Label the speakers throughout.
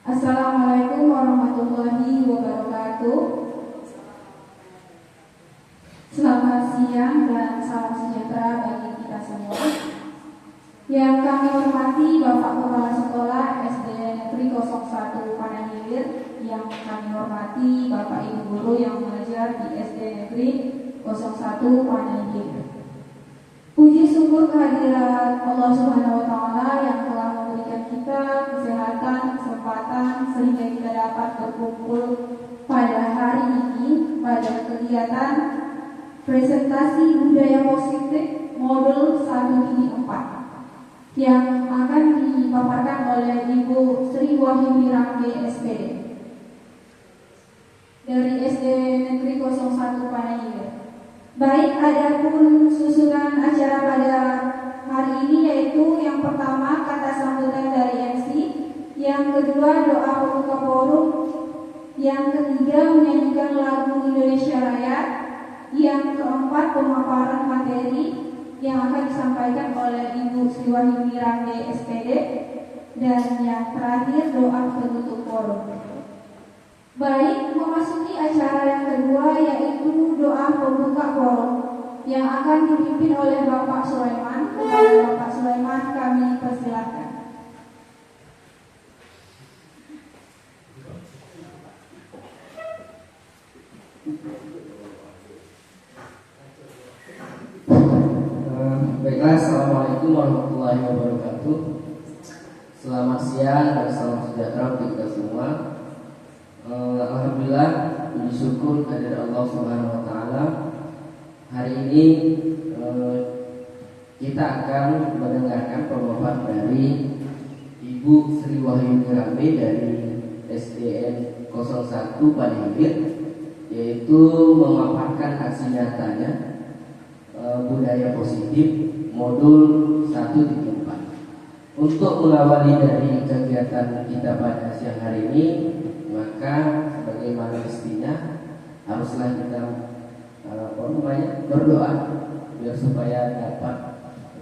Speaker 1: Assalamualaikum warahmatullahi wabarakatuh. Selamat siang dan salam sejahtera bagi kita semua. Yang kami hormati Bapak Kepala Sekolah SD Negeri 01 Panahilir, yang kami hormati Bapak Ibu Guru yang mengajar di SD Negeri 01 Panahilir. Puji syukur kehadiran Allah Subhanahu wa Ta'ala yang telah memberikan kita kesehatan, kesempatan sehingga kita dapat berkumpul pada hari ini pada kegiatan presentasi budaya positif modul 1-4 yang akan dipaparkan oleh Ibu Sri Wahyuni Rangge SPD dari SD Negeri 01 Panahilir. Baik, adapun susunan acara pada hari ini yaitu yang pertama kata sambutan dari MC, yang kedua doa pembuka forum, yang ketiga menyanyikan lagu Indonesia Raya, yang keempat pemaparan materi yang akan disampaikan oleh Ibu Sri Wahyuni Rangge SPD, dan yang terakhir doa penutup forum. Baik, memasuki acara yang kedua yaitu doa pembuka forum yang akan dipimpin oleh Bapak Sulaiman. Kepada Bapak Sulaiman kami persilahkan.
Speaker 2: Baiklah, Assalamualaikum warahmatullahi wabarakatuh. Selamat siang dan salam sejahtera untuk kita semua. Alhamdulillah, puji syukur kehadirat Allah Subhanahu wa Ta'ala. Hari ini kita akan mendengarkan pemaparan dari Ibu Sri Wahyuni Rangge dari SDN 01 Panahilir, yaitu memaparkan aksi nyatanya budaya positif modul 1-4. Untuk mengawali dari kegiatan kita pada siang hari ini, maka sebagaimana mestinya haruslah kita berdoa biar supaya dapat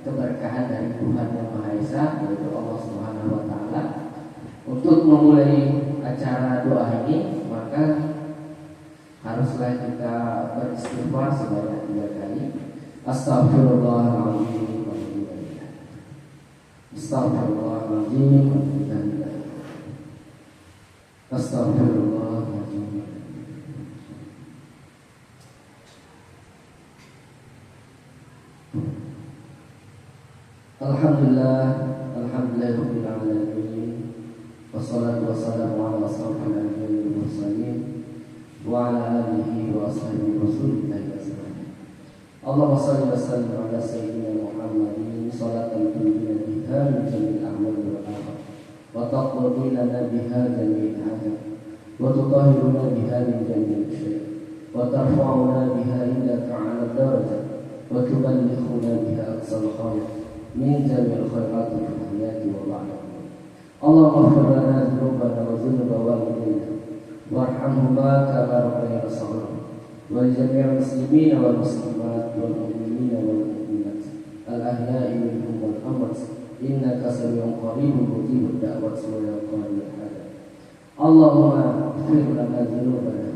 Speaker 2: keberkahan dari Tuhan Yang Maha Esa, yaitu Allah Subhanahu wa Ta'ala. Untuk memulai acara doa ini, maka haruslah kita beristighfar sebanyak 3 kali. Astagfirullahaladzim, Astagfirullahaladzim, Astagfirullahaladzim. Alhamdulillah, alhamdulillahirabbil alamin. Wassalatu wassalamu ala asyrofil anbiya'i wal mursalin wa ala alihi wa ashabihi rasulillahi ajma'in. Allahumma shalli wa sallim ala sayyidina Muhammadin salatan tunjina biha min jami'il a'mal wal afat wa taqdi lana biha jami'al hajat wa tutahhiruna biha min jami'il syirk wa tarfa'una biha indaka 'ala darajat wa tuballighuna biha aqsal khayr min jami'il khairati fil hayati wal ma'ad. Allahumma ighfir lana dhunubana wa dhunuba walidayna warhamhuma kama rabbayana shaghira wa li jami'il muslimina wal muslimat wal mu'minina wal mu'minat al ahya'i minhum wal amwat innaka sami'un qaribun mujibud da'wat wa ya qadir hadat. Allahumma ighfir lana dhunubana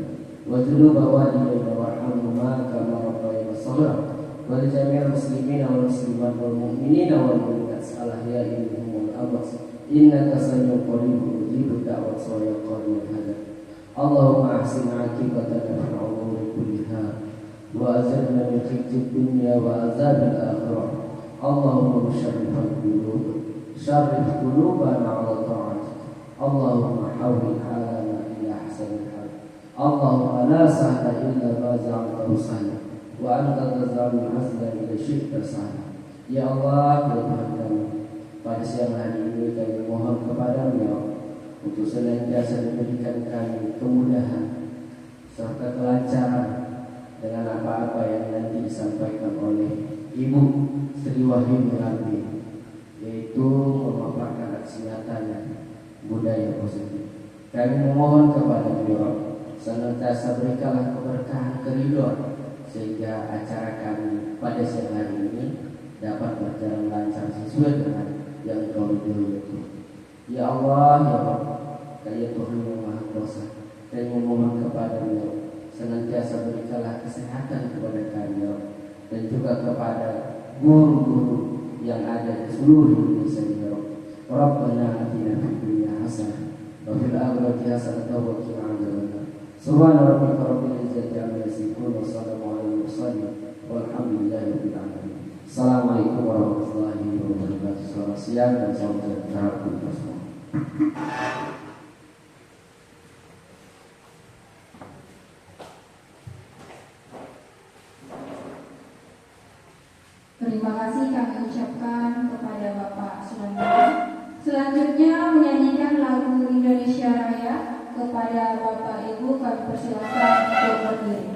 Speaker 2: wa dhunuba walidayna warhamhuma kama rabbayana shaghira wa li jami'il muslimina wal muslimat wal mu'minina wal mu'minat al ahya'i minhum wal amwat innaka sami'un qaribun mujibud da'wat wa ya qadir hadat. Allahumma ahsin 'aqibatana fil umuri kulliha wa ajirna min khizyid dunya wa azabil akhirah. Allahumma syarrif qulubana 'ala ta'atik. Allahumma hawwil halana ila ahsanil hal. Allahumma la sahla illa ma ja'altahu sahla wa anta taj'alul hazna ila syi'ta sahla. Ya Allah, ya Tuhan kami, pada siang hari ini kami mohon kepadamu ya Allah untuk senantiasa memberikan kami kemudahan serta kelancaran dengan apa-apa yang nanti disampaikan oleh Ibu Sri Wahyuni Rangge, yaitu memaparkan aksi nyatanya budaya positif. Kami memohon kepada beliau senantiasa berikanlah keberkahan keridhaan sehingga acara kami pada siang hari ini dapat berjalan lancar sesuai dengan yang Kau ridhoi. Ya Allah, ya Rabb, kalian dan memohon kepada-Mu senantiasa berikanlah kesehatan kepada kami dan juga kepada guru-guru yang ada di seluruh Indonesia ya Rabb. Rabbana atina fid dunya hasanah wa fil akhirati hasanah wa qina adzabannar. Subhana rabbika rabbil izzati amma yasifun wa salamun alal mursalin walhamdulillahi rabbil alamin. Assalamualaikum warahmatullahi wabarakatuh. Selamat siang dan salam sejahtera untuk kita semua.
Speaker 1: Terima kasih kami ucapkan kepada Bapak Sulanjana. Selanjutnya menyanyikan lagu Indonesia Raya. Kepada Bapak Ibu kami persilakan untuk berdiri.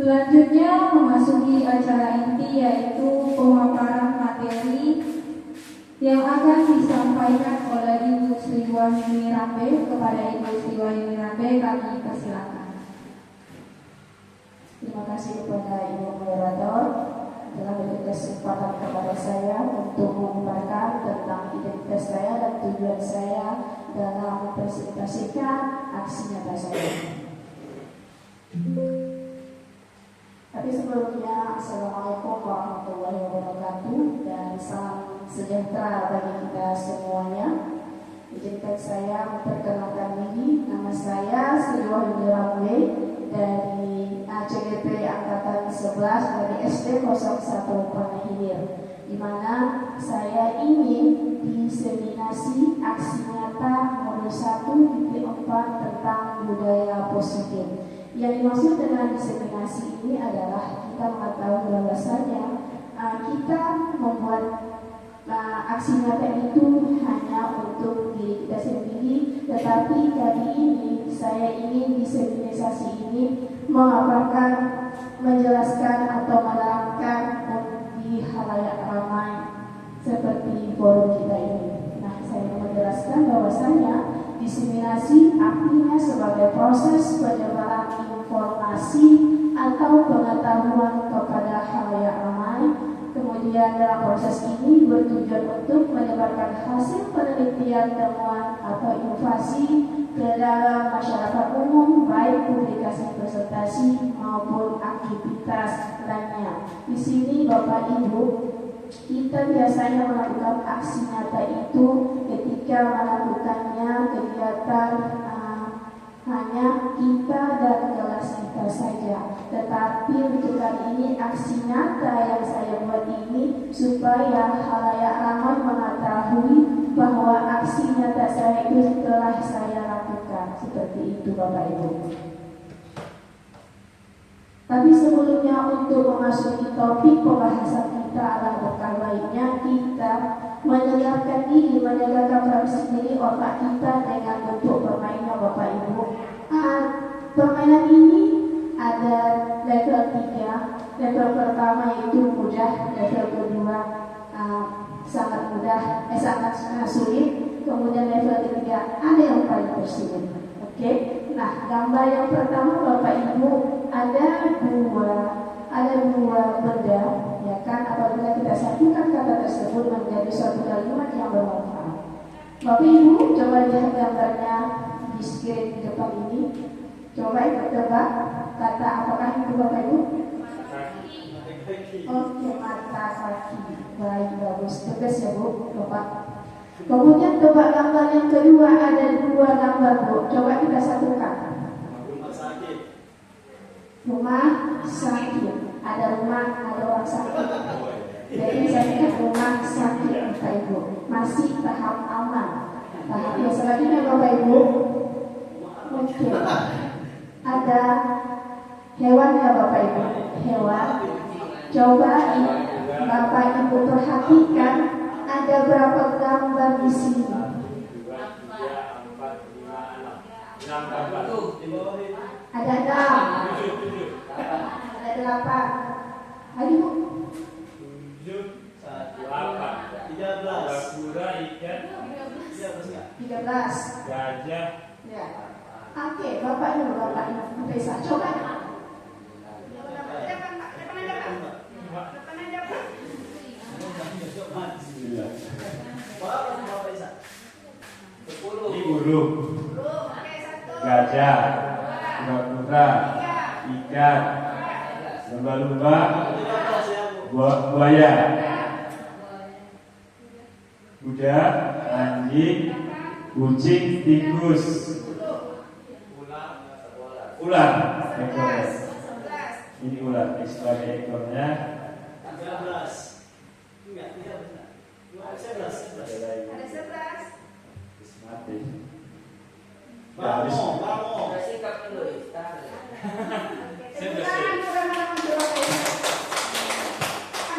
Speaker 1: Selanjutnya memasuki acara inti, yaitu pemaparan materi yang akan disampaikan oleh Ibu Sri Wahyuni Rambe. Kepada Ibu Sri Wahyuni Rambe kami persilakan.
Speaker 3: Terima kasih kepada Ibu Moderator telah memberi kesempatan kepada saya untuk memaparkan tentang identitas saya dan tujuan saya dalam mempresentasikan aksi nyata saya. Tapi sebelumnya, Assalamualaikum warahmatullahi wabarakatuh dan salam sejahtera bagi kita semuanya. Izinkan saya memperkenalkan diri. Nama saya Sri Wahyuni Rambe dari ACGP Angkatan 11 dari SD 01 Panahilir, di mana saya ingin diseminasi aksi nyata modul 1 titik 4 tentang budaya positif. Yang dimaksud dengan diseminasi ini adalah kita mengetahui bahwasanya kita membuat aksi nyata itu hanya untuk diri kita sendiri, tetapi kali ini saya ingin diseminasi ini memaparkan, menjelaskan atau menerangkan di halayak ramai seperti forum kita ini. Nah, saya menjelaskan bahwasanya diseminasi artinya sebagai proses penyebaran informasi atau pengetahuan kepada halayak ramai. Kemudian dalam proses ini bertujuan untuk menyebarkan hasil penelitian, temuan atau inovasi ke dalam masyarakat umum, baik publikasi presentasi maupun aktivitas lainnya. Di sini Bapak Ibu, kita biasanya melakukan aksi nyata itu ketika melakukannya kegiatan hanya kita dan kelas kita saja. Tetapi untuk kali ini aksi nyata yang saya buat ini supaya halayak ramai mengetahui bahwa aksi nyata saya itu telah saya lakukan. Seperti itu Bapak Ibu. Tapi sebelumnya untuk memasuki topik pembahasan kita alangkah baiknya kita menyegarkan diri, menyegarkan sendiri otak kita dengan bentuk permainan Bapak Ibu. Permainan ini ada level 3. Level pertama itu mudah, level kedua sangat mudah, sangat sulit. Kemudian level ketiga ada yang paling tersulit. Oke. Nah, gambar yang pertama Bapak Ibu ada dua benda, ya kan? Apabila kita satukan kata tersebut menjadi suatu kalimat yang bermanfaat. Bapak Ibu coba lihat gambarnya di screen di depan ini. Coba ikut tebak kata apakah itu Bapak Ibu? Oke, mata kaki. Baik, bagus. Tegas ya Bu, Bapak. Kemudian tebak gambar yang kedua, ada dua gambar Bu. Coba kita satukan. Rumah sakit. Ada rumah, ada orang sakit. Jadi saya ingat rumah sakit Bapak Ibu. Masih tahap aman. Tahap yang selanjutnya Bapak Ibu. Oke. Ada hewan ya Bapak Ibu. Hewan. Coba Bapak Ibu perhatikan ada berapa gambar di sini.
Speaker 4: 2, 3, 4, 5, 6 gambar.
Speaker 3: Ada 6. Ada 8. Ayo Bu.
Speaker 4: 7, 8, 13. Kura, ikan,
Speaker 3: 13.
Speaker 4: gajah.
Speaker 3: Ya. Oke, Bapak Ibu bisa coba.
Speaker 4: Ini burung, gajah, kura-kura, ikan, lumba-lumba, buaya, kuda, anjing, kucing, tikus, ular, ekor. Ini ular, sebagai ekornya. 13. Ada 11. Mati.
Speaker 3: Ada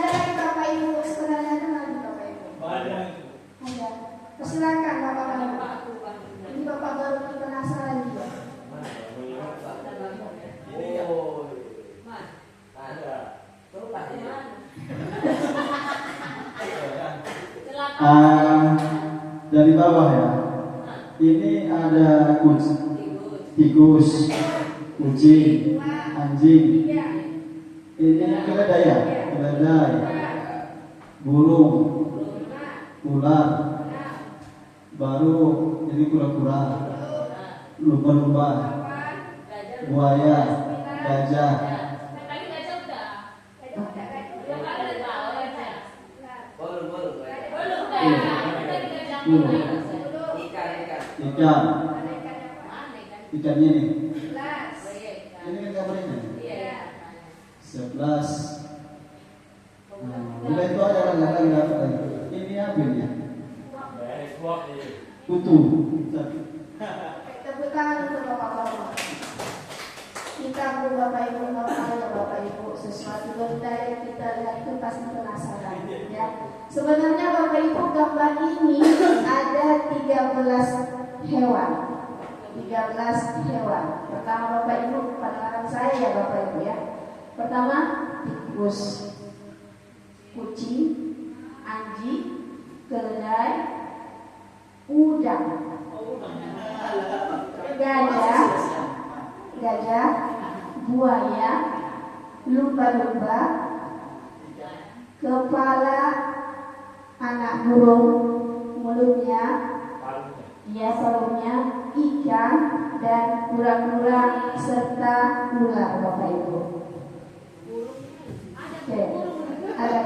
Speaker 3: lagi Bapak Ibu, sebenarnya ada lagi Bapak Ibu. Ada. Silakan Bapak Ibu. Ini Bapak baru penasaran juga.
Speaker 5: Dari bawah ya. Ini ada tikus, kucing, anjing. Ini keledai ya, keledai, burung, ular, baru ini kura-kura, lumba-lumba, buaya, gajah. Ikannya nih. Ini kan gambarnya. 11. Udah itu aja lagi dapat lagi. Ini apa ini? Kutu.
Speaker 3: Tepuk tangan untuk Bapak-bapak. Kita Bapak Ibu, Bapak Ibu, sesuatu benda yang kita lihat itu pasti penasaran ya. Sebenarnya Bapak Ibu, gambar ini ada 13 hewan. 13 hewan. Pertama Bapak Ibu, pandangan saya ya Bapak Ibu ya. Pertama tikus, kucing, anjing, keledai, udang, gajah, buaya, lumba-lumba, kepala anak burung, mulutnya, palungnya, ikan, dan kura-kura serta ular Bapak Ibu. Oke, ada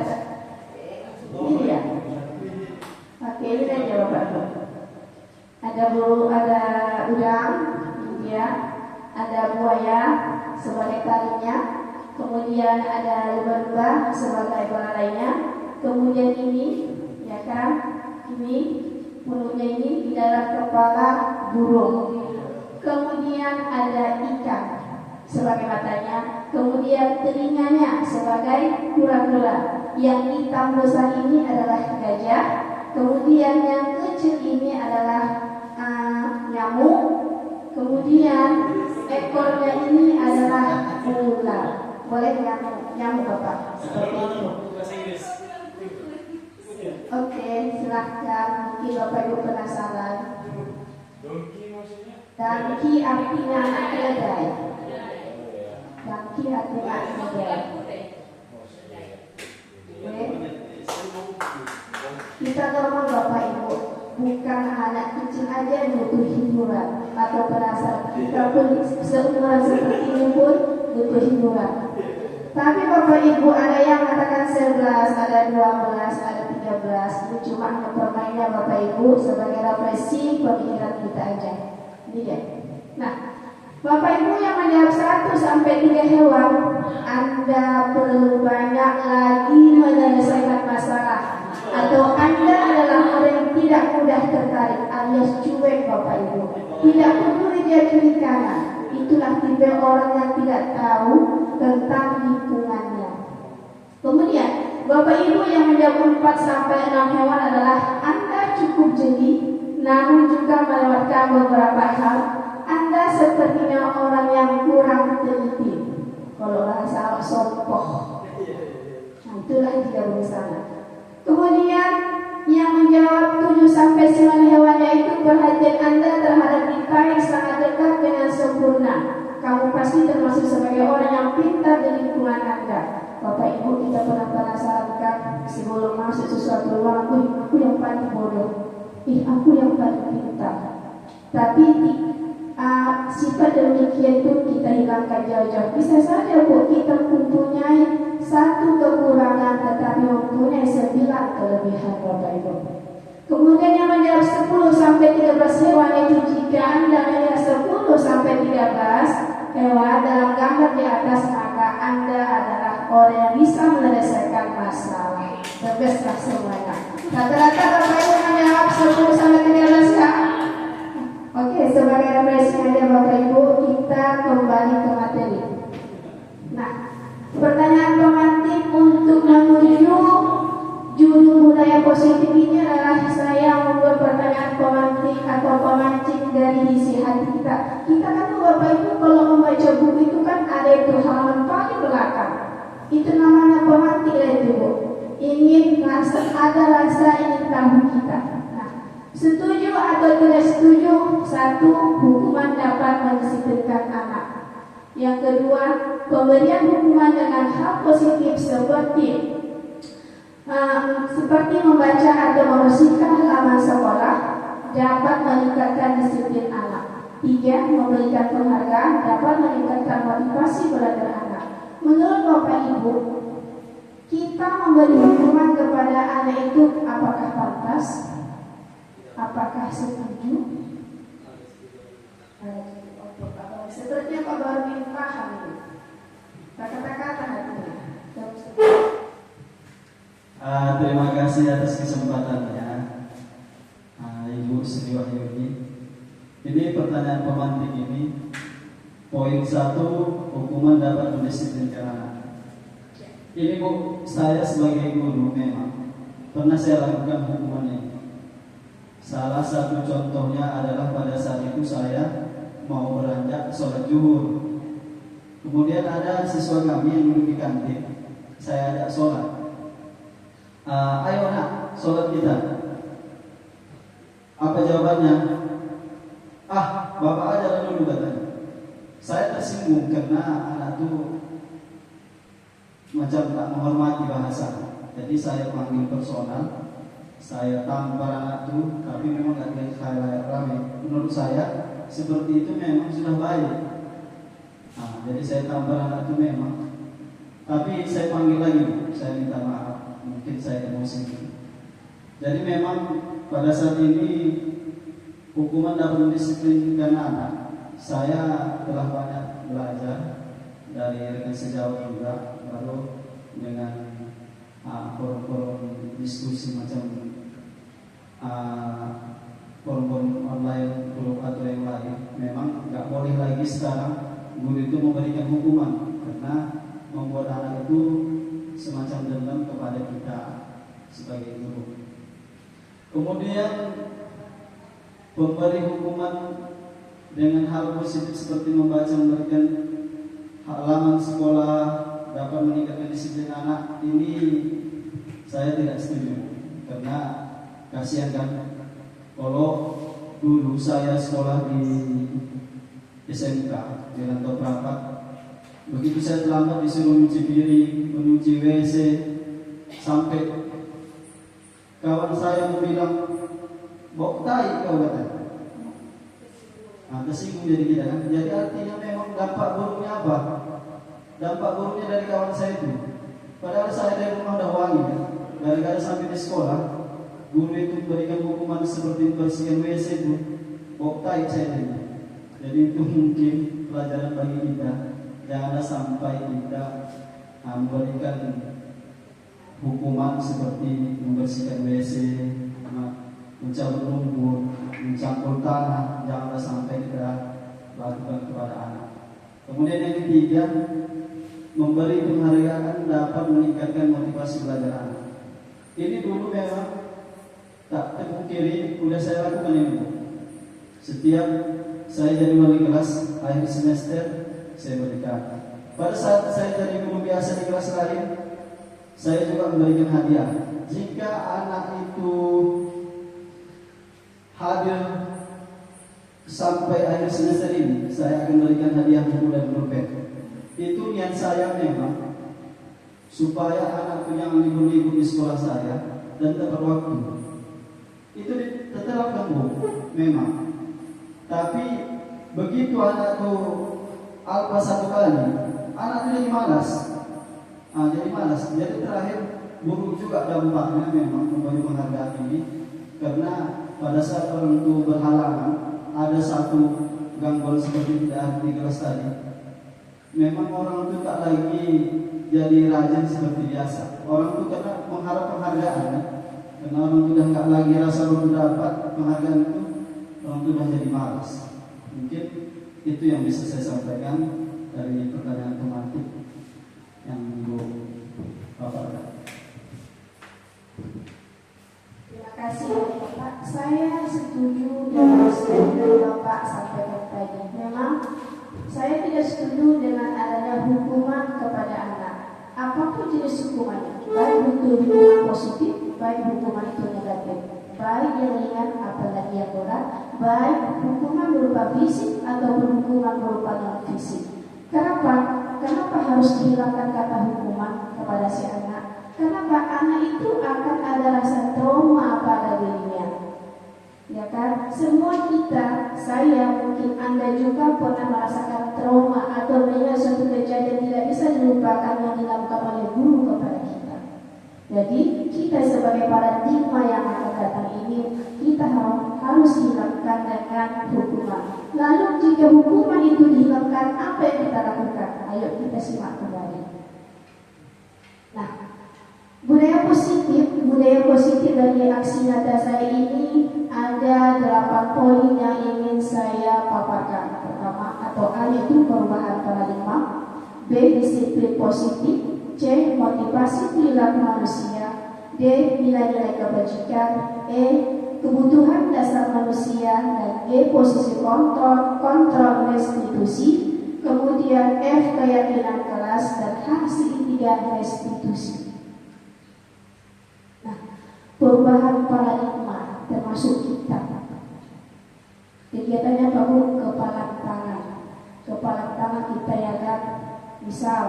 Speaker 3: ini ya. Oke, ini aja Bapak Ibu. Ada burung, ada udang, ya. Ada buaya sebagai talinya, kemudian ada lumba-lumba sebagai belalainya, kemudian ini, ya kan, ini mulutnya ini di dalam kepala burung, kemudian ada ikan sebagai matanya, kemudian telinganya sebagai kura-kura, yang hitam besar ini adalah gajah, kemudian yang kecil ini adalah nyamuk, kemudian ekornya ini adalah ular. Boleh nyamuk Bapak? Seperti itu. Oke, silahkan. Mungkin Bapak Ibu penasaran. Dangki artinya anak keledai. Dangki artinya anak keledai. Oke. Kita normal Bapak Ibu, bukan anak kecil aja yang butuh hiburan atau penasaran. Kita pun seumuran seperti ini pun butuh hiburan. Tapi Bapak Ibu, ada yang mengatakan 11, ada 12, ada 13. Itu cuma permainan Bapak Ibu sebagai refleksi pemikiran kita aja. Ini ya. Nah, Bapak Ibu yang menjawab 1 sampai 3 hewan, Anda perlu banyak lagi menyelesaikan masalah. Atau Anda adalah orang yang tidak mudah tertarik alias cuek Bapak Ibu, tidak peduli dia kiri kanan. Itulah tipe orang yang tidak tahu tentang lingkungannya. Kemudian Bapak Ibu yang menjawab 4 sampai 6 hewan adalah Anda cukup jeli, namun juga melewatkan beberapa hal. Anda sepertinya orang yang kurang teliti. Kalau bahasa sopoh. Nah, itulah dia bersama. Kemudian yang menjawab 7 sampai 9 hewan, yaitu perhatian Anda terhadap kita yang sangat dekat dengan sempurna. Kamu pasti termasuk sebagai orang yang pintar di lingkungan Anda. Bapak Ibu, kita pernah penasaran kan sebelum masuk sesuatu ruang, aku yang paling bodoh, aku yang paling pintar. Tapi sifat demikian itu kita hilangkan jauh-jauh. Bisa saja Bu, kita mempunyai 1 kekurangan tetapi mempunyai 9 kelebihan Bapak Ibu. Kemudian yang menjawab 10 sampai 13 hewan itu, jika Anda melihat 10 sampai 13 hewan dalam gambar di atas, maka Anda adalah orang yang bisa menyelesaikan masalah. Terbesar semuanya. Rata-rata Bapak Ibu menjawab 10 sampai 13 ya. Oke, sebagai refleksi aja Bapak Ibu, kita kembali ke materi. Nah, pertanyaan pemantik untuk menuju judul budaya positif ini adalah saya membuat pertanyaan pemantik atau pemancing dari isi hati kita. Kita kan Bapak Ibu kalau membaca buku itu kan ada itu halaman paling belakang. Itu namanya pemantik lah itu Bu. Ini ada rasa ingin tahu kita. Nah, setuju atau tidak setuju? Satu, hukuman dapat mendisiplinkan anak. Yang kedua, pemberian hukuman dengan hal positif seperti membaca atau membersihkan halaman sekolah dapat meningkatkan disiplin anak. Tiga, memberikan penghargaan dapat meningkatkan motivasi belajar anak. Menurut Bapak Ibu, kita memberi hukuman kepada anak itu apakah pantas? Apakah setuju? Sepertinya Pak Baru paham itu. Kata-kata hatinya.
Speaker 5: Terima kasih atas kesempatannya, Ibu Sri Wahyuni. Ini pertanyaan pemantik ini. Poin 1, hukuman dapat mendisiplinkan anak. Ini Bu, saya sebagai guru memang pernah saya lakukan hukuman ini. Salah satu contohnya adalah pada saat itu saya mau beranjak sholat zuhur. Kemudian ada siswa kami yang duduk di kantin. Saya ajak sholat. Ayo nak, sholat kita. Apa jawabannya? Bapak aja dulu katanya. Saya tersinggung karena anak itu macam tak menghormati bahasa. Jadi saya panggil personal, saya tampar anak itu, tapi memang gak kayak rame. Menurut saya seperti itu memang sudah baik. Jadi saya tampar anak itu memang. Tapi saya panggil lagi, saya minta maaf. Mungkin saya emosi. Jadi memang pada saat ini hukuman dapat mendisiplinkan anak. Saya telah banyak belajar dari rekan sejawat juga, baru dengan forum-forum diskusi macam forum-forum online, grup atau yang lain. Memang nggak boleh lagi sekarang guru itu memberikan hukuman karena membuat anak itu semacam dendam kepada kita sebagai guru. Kemudian memberi hukuman dengan hal positif seperti membaca, memberikan halaman sekolah dapat meningkatkan disiplin anak. Ini saya tidak setuju karena kasihan kan kalau dulu saya sekolah di SMK di Rantau Prapat, begitu saya terlambat disuruh nyuci piring, menyuci WC, sampai kawan saya mau bilang bok tai kau katanya. Tersinggung jadi kita kan. Jadi artinya memang dampak buruknya apa? Dampak buruknya dari kawan saya itu. Padahal saya dari rumah udah wangi kan. Gara-gara sampai di sekolah, guru itu berikan hukuman seperti bersihkan WC itu, bok tai saya ini. Jadi itu mungkin pelajaran bagi kita. Janganlah sampai kita memberikan hukuman seperti membersihkan WC, mencabut rumput, mencampur tanah. Janganlah sampai kita lakukan kepada anak. Kemudian yang ketiga, memberi penghargaan dapat meningkatkan motivasi belajar anak. Ini dulu memang tak terpungkiri, udah saya lakukan ini. Setiap saya jadi wali kelas akhir semester, saya berikan. Pada saat saya jadi guru biasa di kelas lain, saya juga memberikan hadiah. Jika anak itu hadir sampai akhir semester ini, saya akan berikan hadiah buku dan pulpen. Itu niat saya memang supaya anakku yang libur-libur di sekolah saya dan tepat waktu. Itu diterapkan Bu, memang. Tapi begitu anakku alfa satu kali, anak jadi malas. Jadi malas. Jadi terakhir buruk juga dampaknya memang memberi penghargaan ini, karena pada saat orang itu berhalangan, ada satu gangguan seperti tidak ada di kelas tadi. Memang orang itu tak lagi jadi rajin seperti biasa. Orang itu karena mengharap penghargaan, karena orang itu sudah nggak lagi rasa belum dapat penghargaan itu, orang itu sudah jadi malas. Mungkin itu yang bisa saya sampaikan dari pertanyaan tematik yang Ibu Bapak.
Speaker 3: Terima kasih Bapak. Saya setuju dengan statement Bapak sampaikan tadi. Memang saya tidak setuju dengan adanya hukuman kepada anak. Apapun jenis hukumannya, baik untuk hukuman positif, baik hukuman itu negatif, baik yang ringan apalagi yang berat, baik hukuman berupa fisik ataupun hukuman berupa non fisik. Kenapa? Kenapa harus dihilangkan kata hukuman kepada si anak? Kenapa? Anak itu akan ada rasa trauma pada dirinya. Ya kan? Semua kita, saya, mungkin Anda juga pernah merasakan trauma atau melihat suatu kejadian tidak bisa dilupakan yang dilakukan oleh guru kepada kita. Jadi kita sebagai paradigma yang akan datang ini, kita harus hilangkan dengan hukuman. Lalu jika hukuman itu dihilangkan, apa yang kita lakukan? Ayo kita simak kembali. Nah, budaya positif dari aksi nyata saya ini ada 8 poin yang ingin saya paparkan. Pertama, atau A itu perubahan paradigma, B disiplin positif, C motivasi perilaku manusia, D nilai-nilai kebajikan, E kebutuhan dasar manusia, dan G posisi kontrol restitusi, kemudian F keyakinan kelas, dan H segitiga restitusi. Nah, perubahan paradigma termasuk kita. Kegiatannya apa Bu? Kepala tangan kita ya kan. Misal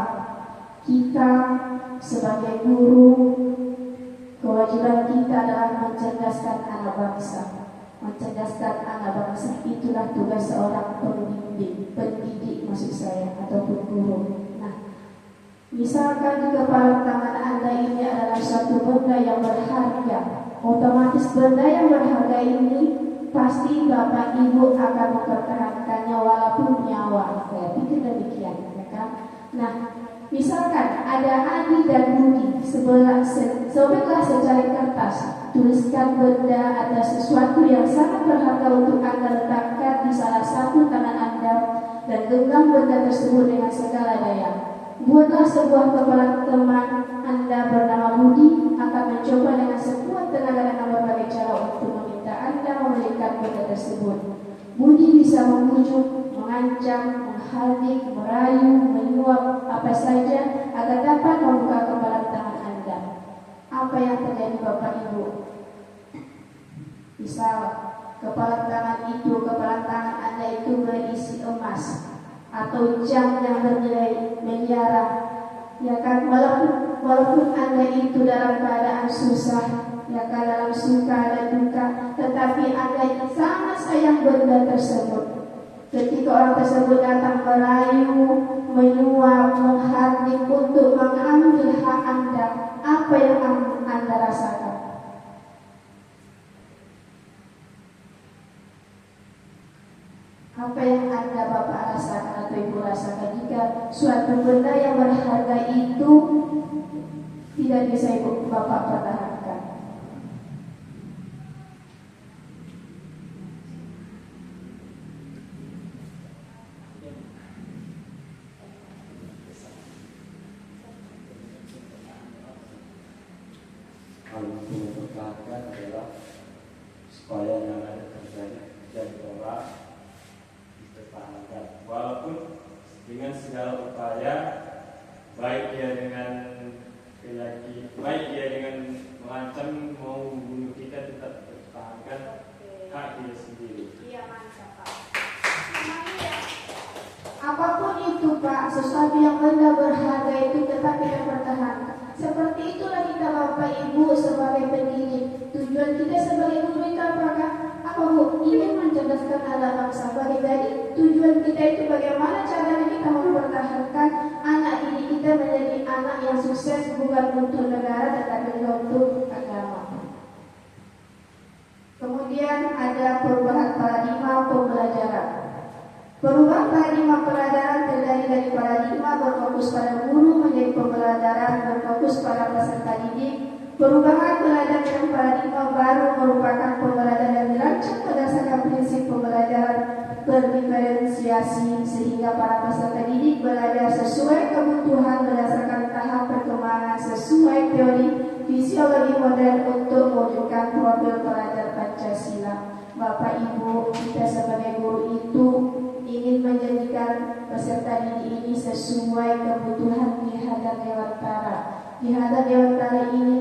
Speaker 3: kita sebagai guru, kewajiban kita adalah mencerdaskan anak bangsa. Mencerdaskan anak bangsa itulah tugas seorang pendidik maksud saya, ataupun guru. Nah, misalkan di kepala tangan Anda ini adalah suatu benda yang berharga, otomatis benda yang berharga ini pasti Bapak Ibu akan mempertahankannya walaupun nyawa. Saya pikir demikian, ya kan? Nah, misalkan ada Adi dan Budi sebelah secari kertas, tuliskan benda atau sesuatu yang sangat berharga untuk Anda letakkan di salah satu tangan Anda dan genggam benda tersebut dengan segala daya. Buatlah sebuah kepala teman Anda bernama Budi akan mencoba dengan sekuat tenaga dengan berbagai cara untuk meminta Anda memberikan benda tersebut. Budi bisa membujuk, mengancam, menghardik, merayu, menyuap, apa saja agar dapat membuka kepala tangan Anda. Apa yang terjadi Bapak Ibu? Misal kepala tangan Anda itu berisi emas atau jam yang bernilai miliaran, ya kan? Walaupun Anda itu dalam keadaan susah, ya kan, dalam suka dan duka, tetapi Anda sangat sayang benda tersebut. Ketika orang tersebut datang merayu, menyuap, menghardik untuk mengambil hak Anda, apa yang Anda rasakan? Apa yang Anda Bapak rasakan atau Ibu rasakan jika suatu benda yang berharga itu tidak bisa Ibu Bapak pertahankan?
Speaker 4: Hal yang dipertahankan adalah supaya yang ada terjadi dan ditolak dipertahankan, walaupun dengan segala upaya, baik dia dengan mengancam mau membunuh kita, tetap pertahankan hak dia sendiri.
Speaker 3: Iya, mantap Pak. Apapun itu Pak, sesuatu yang benda berharga itu tetap kita pertahankan. Seperti itulah kita Bapak Ibu sebagai pendidik. Tujuan kita sebagai guru itu apakah? Apa Bu? Ingin mencerdaskan anak bangsa. Bagi tujuan kita itu bagaimana caranya kita mempertahankan anak didik kita menjadi anak yang sukses, bukan untuk negara tetapi untuk agama. Kemudian ada perubahan paradigma pembelajaran. Perubahan paradigma pelajaran terdiri dari paradigma berfokus pada guru menjadi pembelajaran berfokus pada peserta didik. Perubahan pelajaran dan paradigma baru merupakan pembelajaran yang dirancang berdasarkan prinsip pembelajaran berdiferensiasi sehingga para peserta didik belajar sesuai kebutuhan berdasarkan tahap perkembangan sesuai teori fisiologi modern untuk mewujudkan profil pelajar Pancasila. Bapak Ibu, kita sebagai guru itu ingin menjadikan peserta didik ini sesuai kebutuhan di hadap Dewantara. Di hadapan Dewan kali ini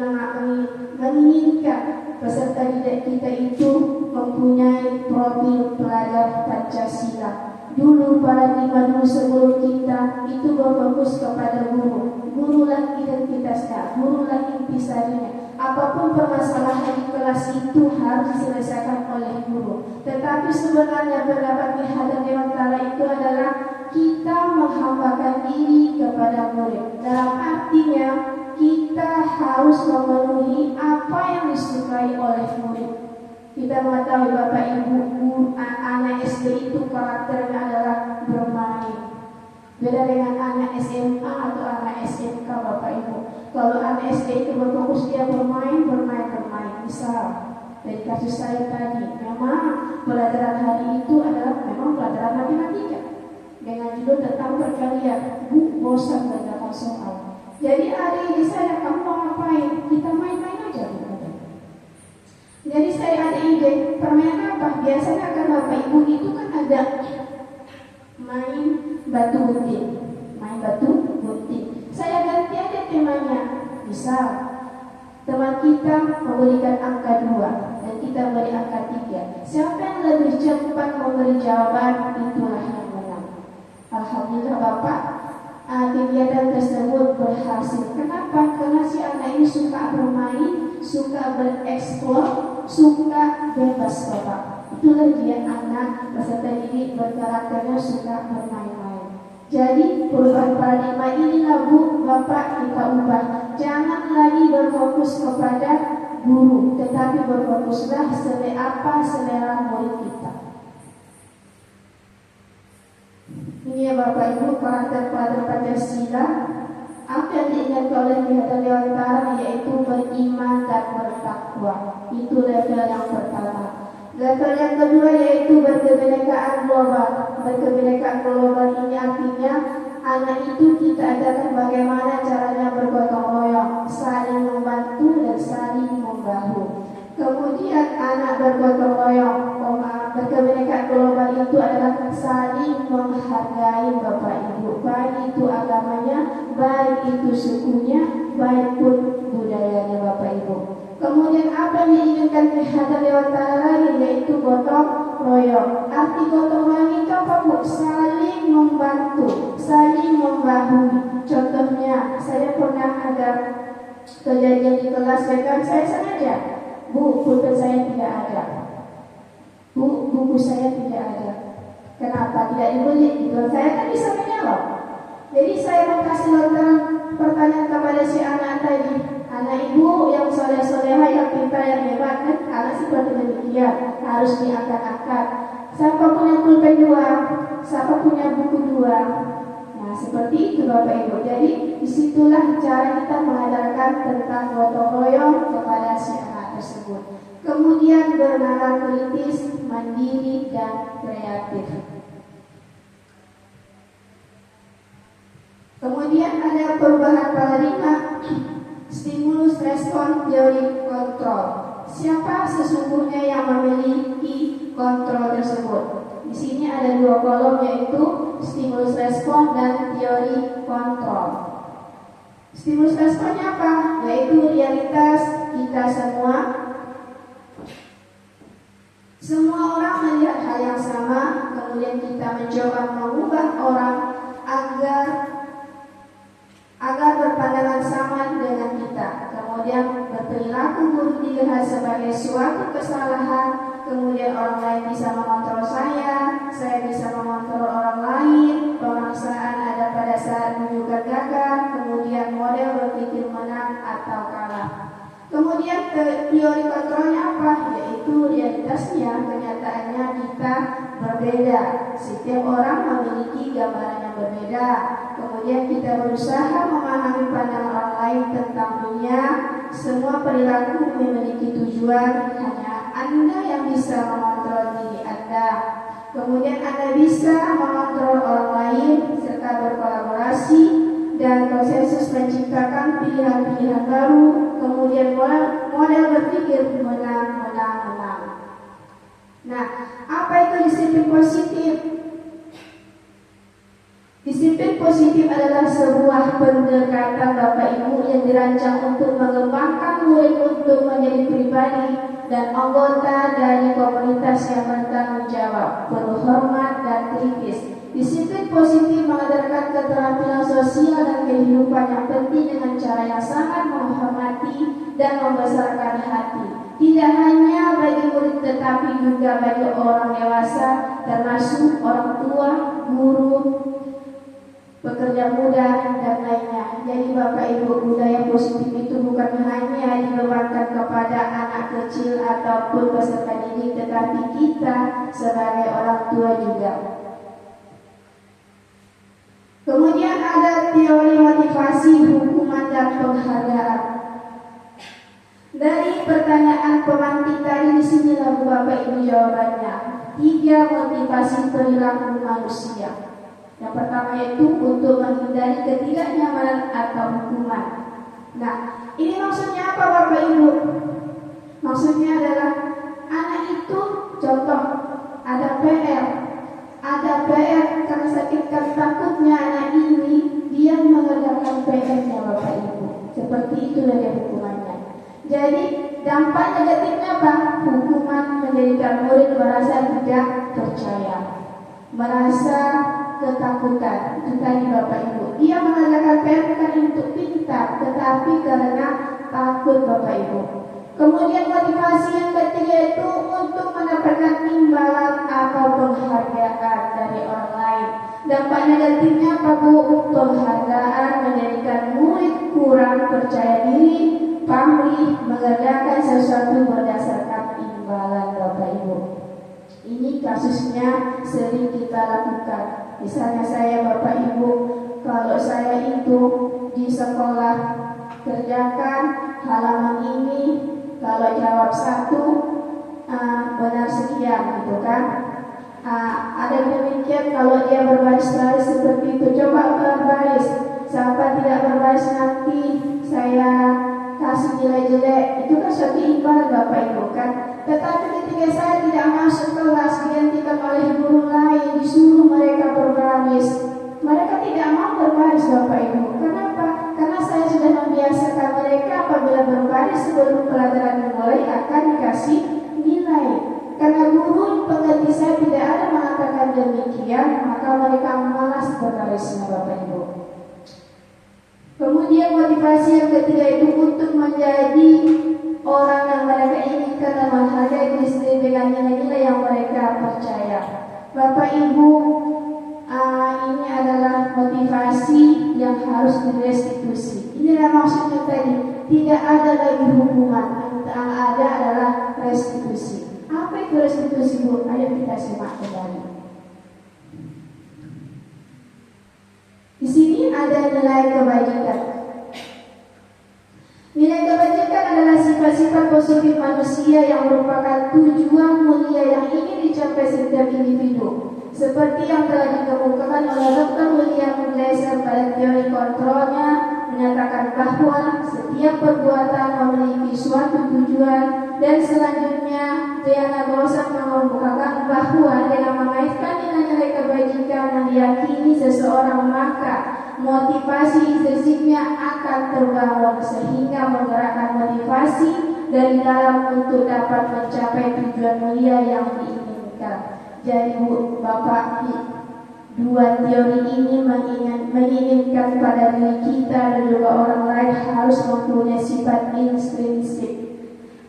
Speaker 3: menginginkan peserta didik kita itu mempunyai profil pelajar Pancasila. Dulu paradigma dulu sebelum kita itu berfokus kepada guru. Gurulah identitasnya, gurulah intisarinya. Apapun permasalahan di kelas itu harus diselesaikan oleh guru. Tetapi sebenarnya pendapat di hadapan Dewan Kala itu adalah kita menghambakan diri kepada murid. Dalam artinya kita harus memenuhi apa yang disukai oleh murid. Kita mengetahui Bapak Ibu, anak SD itu karakternya adalah bermain. Beda dengan anak SMA atau anak SMK Bapak Ibu. Kalau anak SD itu berfokus dia bermain. Misal dari kasus saya tadi, memang pelajaran hari itu adalah memang pelajaran matematika dengan judul tentang perkalian. Bu, bosan mengerjakan soal. Jadi hari ini saya, kamu mau ngapain? Kita main-main aja. Jadi saya ada ide, permainan apa? Biasanya kan Bapak Ibu itu kan ada main batu gunting. Saya ganti aja temanya. Misal teman kita memberikan angka 2 dan kita beri angka 3. Siapa yang lebih cepat memberi jawaban, itulah yang menang. Alhamdulillah Bapak, kegiatan tersebut berhasil. Kenapa? Karena si anak ini suka bermain, suka bereksplor, suka bebas Bapak. Itulah dia anak peserta didik berkarakternya suka bermain-main. Jadi perubahan paradigma inilah Bu, Bapak kita ubah. Jangan lagi berfokus kepada guru, tetapi berfokuslah selera murid kita. Ini ya Bapak Ibu karakter pelajar Pancasila. Apa yang diingatkan oleh pihak Dewan Kala yaitu beriman dan bertakwa. Itu level yang pertama. Level yang kedua yaitu berkebinekaan global. Berkebinekaan global ini artinya anak itu kita ajarkan bagaimana caranya bergotong royong, saling membantu dan saling membahu. Kemudian anak bergotong royong, berkebinekaan global itu adalah saling menghargai Bapak Ibu, baik itu agamanya, baik itu sukunya, baik pun budayanya Bapak Ibu. Kemudian apa yang diinginkan terhadap Dewan Kala lain yaitu gotong royong. Arti gotong royong itu apa Bu? Saling membantu, saling membahu. Contohnya saya pernah ada kejadian di kelas kan saya sengaja, Bu, pulpen saya tidak ada, Bu, buku saya tidak ada. Kenapa tidak dibeli? Gitu. Saya kan bisa menjawab. Jadi saya kasih lontaran pertanyaan kepada si anak tadi. Anak ibu yang soleh-solehah, yang pintar, yang hebat kan? Anak seperti demikian harus diangkat-angkat. Siapa punya pulpen 2? Siapa punya buku 2? Nah seperti itu Bapak Ibu. Jadi disitulah cara kita mengajarkan tentang gotong royong kepada si anak tersebut. Kemudian bernalar kritis, mandiri dan kreatif. Kemudian ada perubahan paradigma, stimulus respon teori kontrol. Siapa sesungguhnya yang memiliki kontrol tersebut? Di sini ada 2 kolom yaitu stimulus respon dan teori kontrol. Stimulus responnya apa? Yaitu realitas kita semua. Semua orang melihat hal yang sama, kemudian kita mencoba mengubah orang agar berpandangan sama dengan kita. Kemudian berperilaku buruk dilihat sebagai suatu kesalahan. Kemudian orang lain bisa mengontrol saya bisa mengontrol orang lain. Pemaksaan ada pada saat menunjukkan gagal. Kemudian model berpikir menang atau kalah. Kemudian teori kontrolnya apa? Yaitu realitasnya, kenyataannya kita berbeda. Setiap orang memiliki gambaran yang berbeda. Kemudian kita berusaha memahami pandangan orang lain tentang dunia. Semua perilaku memiliki tujuan. Hanya Anda yang bisa mengontrol diri Anda. Kemudian Anda bisa mengontrol orang lain serta berkolaborasi dan konsensus menciptakan pilihan-pilihan baru. Kemudian model berpikir menang. Nah, apa itu disiplin positif? Disiplin positif adalah sebuah pendekatan Bapak Ibu yang dirancang untuk mengembangkan murid untuk menjadi pribadi dan anggota dari komunitas yang bertanggung jawab, penuh hormat dan kritis. Disiplin positif mengajarkan keterampilan sosial dan kehidupan yang penting dengan cara yang sangat menghormati dan membesarkan hati. Tidak hanya bagi murid tetapi juga bagi orang dewasa, termasuk orang tua, guru, pekerja muda, dan lainnya. Jadi Bapak Ibu, budaya positif itu bukan hanya dibebankan kepada anak kecil ataupun peserta didik, tetapi kita sebagai orang tua juga. Kemudian ada teori motivasi, hukuman, dan penghargaan. Dari pertanyaan pemantik tadi, disinilah Bapak Ibu jawabannya. 3 motivasi perilaku manusia. Yang pertama yaitu untuk menghindari ketidaknyamanan atau hukuman. Nah, ini maksudnya apa Bapak Ibu? Maksudnya adalah anak itu, contoh, ada PR karena sakit takutnya anak ini dia mengerjakan PR-nya Bapak Ibu. Seperti itu dari hukumannya. Jadi dampak negatifnya apa? Hukuman menjadikan murid merasa tidak percaya, merasa ketakutan. Itu tadi Bapak Ibu. Dia mengerjakan PR bukan untuk pintar, tetapi karena takut Bapak Ibu. Kemudian motivasi yang ketiga itu untuk mendapatkan imbalan atau penghargaan dari orang lain. Dampak negatifnya apa Bu? Penghargaan menjadikan murid kurang percaya diri, pamrih, mengerjakan sesuatu berdasarkan imbalan Bapak Ibu. Ini kasusnya sering kita lakukan. Misalnya saya Bapak Ibu, kalau saya itu di sekolah kerjakan halaman ini, kalau jawab 1 benar sekian gitu kan. Ada demikian kalau dia berbaris-baris seperti itu, coba berbaris. Siapa tidak berbaris nanti saya kasih nilai jelek. Itu kan suatu imbalan Bapak Ibu kan. Tetapi ketika saya tidak masuk kelas digantikan oleh guru lain, disuruh mereka berbaris, mereka tidak mau berbaris Bapak Ibu. Kenapa? Karena saya sudah membiasakan mereka apabila berbaris sebelum pelajaran dimulai akan dikasih nilai. Karena guru pengganti saya tidak ada mengatakan demikian, maka mereka malas berbarisnya Bapak Ibu. Kemudian motivasi yang ketiga itu untuk menjadi orang yang mereka inginkan dan menghargai diri sendiri dengan nilai-nilai yang mereka percaya. Bapak Ibu, ini adalah motivasi yang harus direstitusi. Inilah maksudnya tadi, tidak ada lagi hukuman, yang ada adalah restitusi. Apa itu restitusi Bu? Ayo kita simak kembali. Di sini ada nilai kebajikan. Nilai kebajikan adalah sifat-sifat positif manusia yang merupakan tujuan mulia yang ingin dicapai setiap individu. Seperti yang telah dikemukakan oleh Dr. William Glasser pada teori kontrolnya, menyatakan bahwa setiap perbuatan memiliki suatu tujuan, dan selanjutnya Diana Gosar mengemukakan bahwa dengan mengaitkan nilai-nilai kebajikan dan diyakini seseorang, maka motivasi intrinsiknya akan terbangun sehingga menggerakkan motivasi dari dalam untuk dapat mencapai tujuan mulia yang diinginkan. Jadi Bu, Bapak, 2 teori ini menginginkan pada diri kita dan juga orang lain harus mempunyai sifat intrinsik.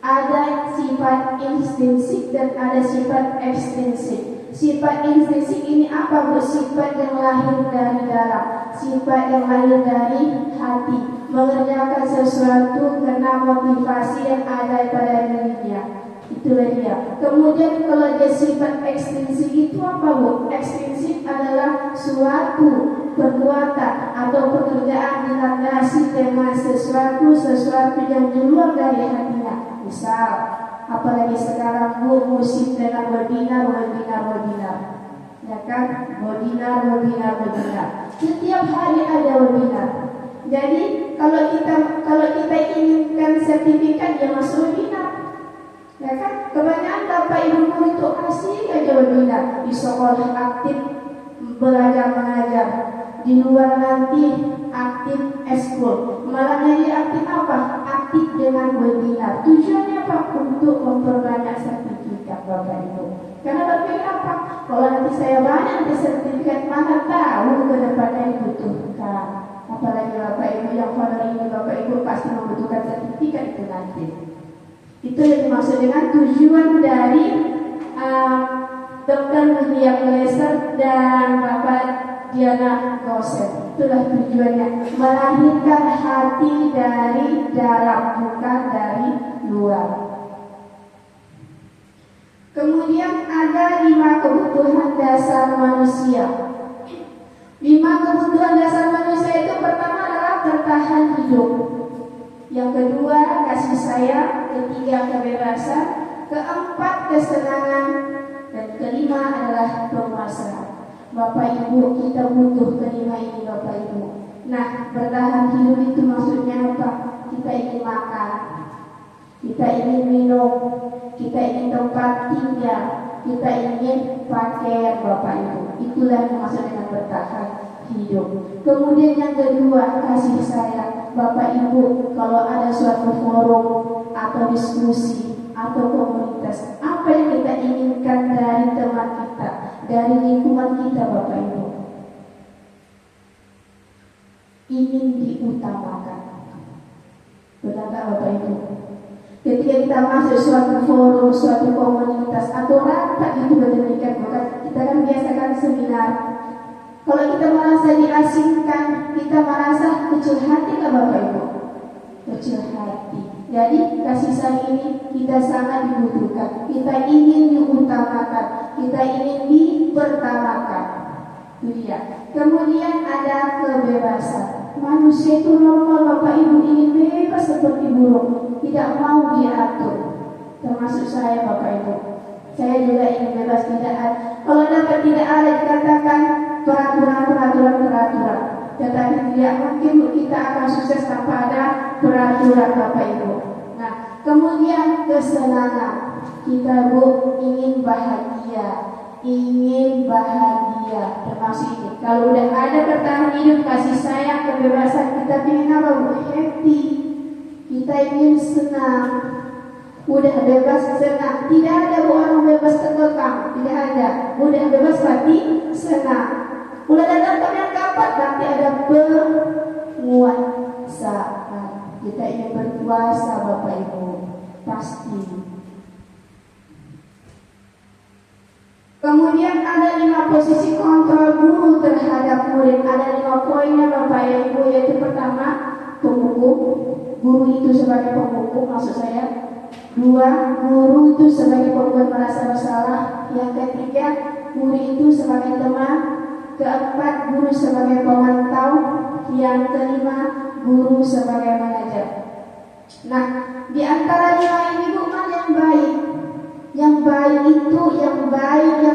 Speaker 3: Ada sifat intrinsik dan ada sifat ekstrinsik. Sifat intrinsik ini apa Bu? Sifat yang lahir dari dalam, sifat yang lahir dari hati, mengerjakan sesuatu karena motivasi yang ada pada dirinya. Itulah dia. Kemudian kalau dia sifat ekstrinsik itu apa Bu? Ekstrinsik adalah suatu perbuatan atau pekerjaan dilandasi dengan sesuatu yang di luar dari hatinya. Misal, apalagi sekarang Bu, musik dengan webinar. Ya kan? Webinar. Setiap hari ada webinar. Jadi kalau kita inginkan sertifikat, dia masuk webinar. Ya kan? Kebanyakan Bapak Ibu guru itu asik aja webinar. Di sekolah aktif belajar mengajar. di luar nanti aktif ekskul, malah jadi aktif apa? Aktif dengan webinar. Tujuannya apa? Untuk memperbanyak sertifikat Bapak Ibu. Karena berpikir apa? Kalau nanti saya banyak nanti sertifikat, mana tahu ke depannya dibutuhkan. Apalagi Bapak Ibu yang honor ini, Bapak Ibu pasti membutuhkan sertifikat itu nanti. Itu yang dimaksud dengan tujuan dari Dr. William Glaser dan Bapak Diana Gosset. Itulah tujuannya, melahirkan hati dari dalam, bukan dari luar. Kemudian ada 5 kebutuhan dasar manusia. 5 kebutuhan dasar manusia itu pertama adalah bertahan hidup. Yang kedua kasih sayang, ketiga kebebasan, keempat kesenangan, dan kelima adalah penguasaan. Bapak Ibu, kita butuh kelima ini Bapak Ibu. Nah, bertahan hidup itu maksudnya apa? Kita ingin makan, kita ingin minum, kita ingin tempat tinggal, kita ingin pakaian Bapak Ibu. Itulah yang dimaksud dengan bertahan hidup. Kemudian yang kedua, kasih sayang. Bapak Ibu, kalau ada suatu forum atau diskusi atau komunitas, apa yang kita inginkan dari teman kita, dari lingkungan kita Bapak Ibu? Ingin diutamakan. Benar tak Bapak Ibu? Ketika kita masuk suatu forum, suatu komunitas atau rapat itu berdemikian, bukan? Kita kan biasakan seminar. Kalau kita merasa diasingkan, kita merasa kecil hati kan Bapak Ibu? Kecil hati. Jadi kasih sayang ini kita sangat dibutuhkan. Kita ingin diutamakan, kita ingin dipertamakan. Itu dia. Kemudian ada kebebasan. Manusia itu normal Bapak Ibu, ingin bebas seperti burung, tidak mau diatur. Termasuk saya Bapak Ibu. Saya juga ingin bebas, tidak ada. Kalau dapat tidak ada dikatakan peraturan. Tetapi tidak mungkin kita akan sukses tanpa ada peraturan Bapak Ibu. Nah, kemudian kesenangan. Kita ingin bahagia, termasuk ini. Kalau udah ada bertahan hidup, kasih sayang, kebebasan, kita ingin apa Bu? Happy. Kita ingin senang. Udah bebas senang. Tidak ada Bu orang bebas terkekang, tidak ada. Udah bebas berarti senang. Udah datang yang kapan? Nanti ada penguasaan. Kita ingin berkuasa Bapak Ibu, pasti. Kemudian ada 5 posisi kontrol guru terhadap murid. Ada 5 poinnya Bapak Ibu, yaitu pertama penghukum. Guru itu sebagai penghukum, maksud saya. 2, guru itu sebagai pembuat merasa bersalah. Yang ketiga, murid itu sebagai teman. Keempat, guru sebagai pemantau. Yang kelima, guru sebagai manajer. Nah, di antara 5 ini bukan yang baik. Yang baik itu, yang